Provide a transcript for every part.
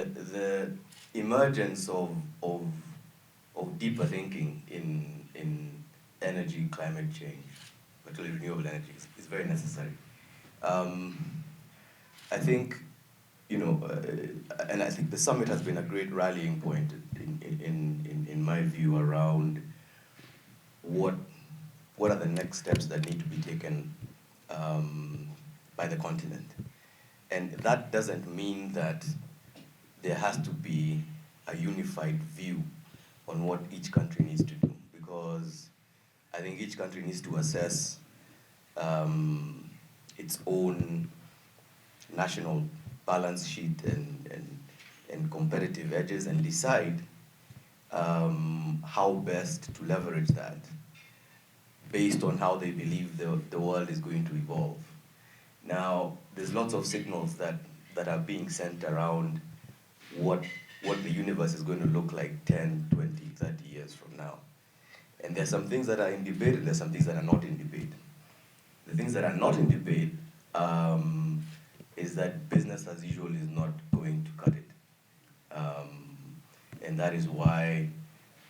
the emergence of deeper thinking in energy, climate change, particularly renewable energy, is very necessary. I think, and I think the summit has been a great rallying point in my view around what are the next steps that need to be taken by the continent. And that doesn't mean that there has to be a unified view on what each country needs to do, because I think each country needs to assess its own national balance sheet and competitive edges and decide how best to leverage that based on how they believe the world is going to evolve. Now, there's lots of signals that are being sent around what the universe is going to look like 10, 20, 30 years from now. And there's some things that are in debate, and there's some things that are not in debate. The things that are not in debate is that business as usual is not going to cut it. And that is why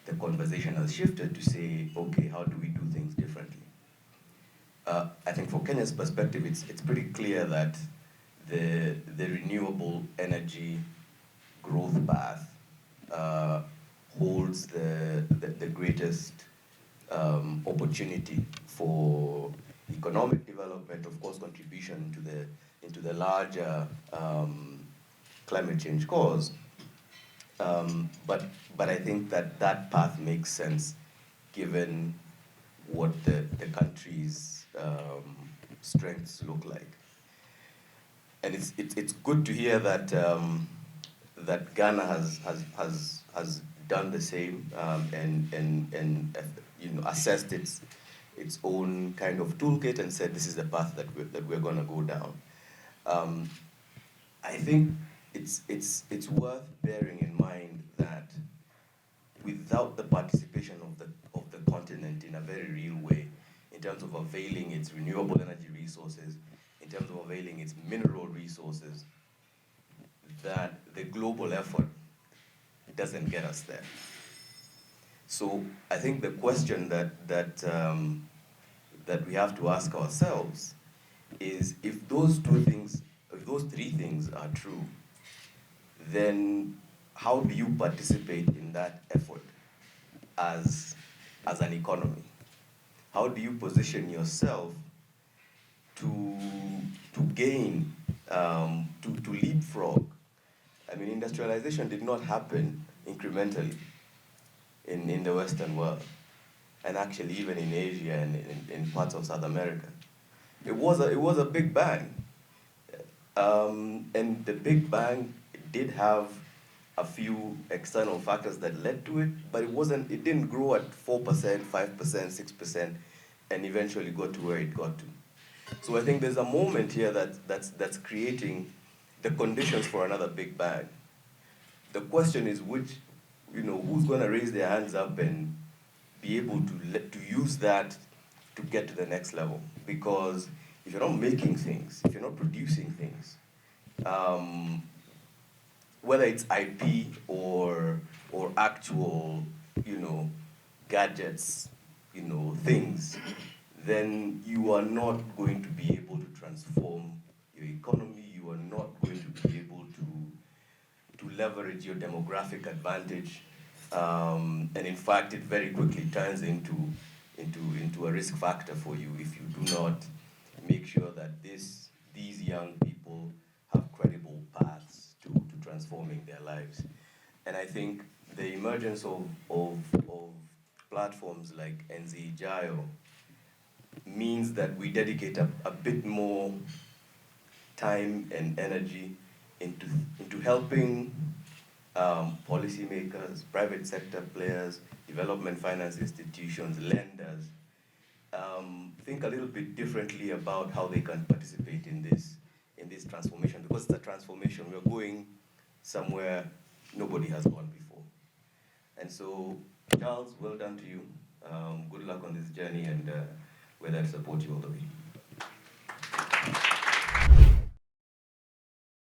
the conversation has shifted to say, okay, how do we do things differently? I think for Kenya's perspective, it's pretty clear that the renewable energy growth path holds the greatest opportunity for economic development, of course, contribution into the larger climate change cause. But I think that path makes sense given what the country's strengths look like. And it's good to hear that that Ghana has done the same and assessed its own kind of toolkit and said this is the path that we're going to go down. I think it's worth bearing in mind that without the participation of the continent in a very real way, in terms of availing its renewable energy resources, in terms of availing its mineral resources, that the global effort doesn't get us there. So I think the question that we have to ask ourselves is, if those three things are true, then how do you participate in that effort as an economy? How do you position yourself to gain, to leapfrog? I mean, industrialization did not happen incrementally in the Western world, and actually even in Asia and in parts of South America. It was a big bang, and the big bang did have a few external factors that led to it, but it didn't grow at 4%, 5%, 6%, and eventually got to where it got to. So I think there's a moment here that's creating the conditions for another big bang. The question is who's going to raise their hands up and be able to use that to get to the next level? Because if you're not making things, if you're not producing things, whether it's IP or actual, gadgets, things, then you are not going to be able to transform your economy. You are not going to be able to leverage your demographic advantage. And in fact, it very quickly turns into a risk factor for you if you do not make sure that these young people have credible paths to transforming their lives. And I think the emergence of platforms like Enzi Ijayo means that we dedicate a bit more time and energy into helping policymakers, private sector players, development finance institutions, lenders, think a little bit differently about how they can participate in this transformation, because it's a transformation. We're going somewhere nobody has gone before. And so, Charles, well done to you. Good luck on this journey, and we're there to support you all the way.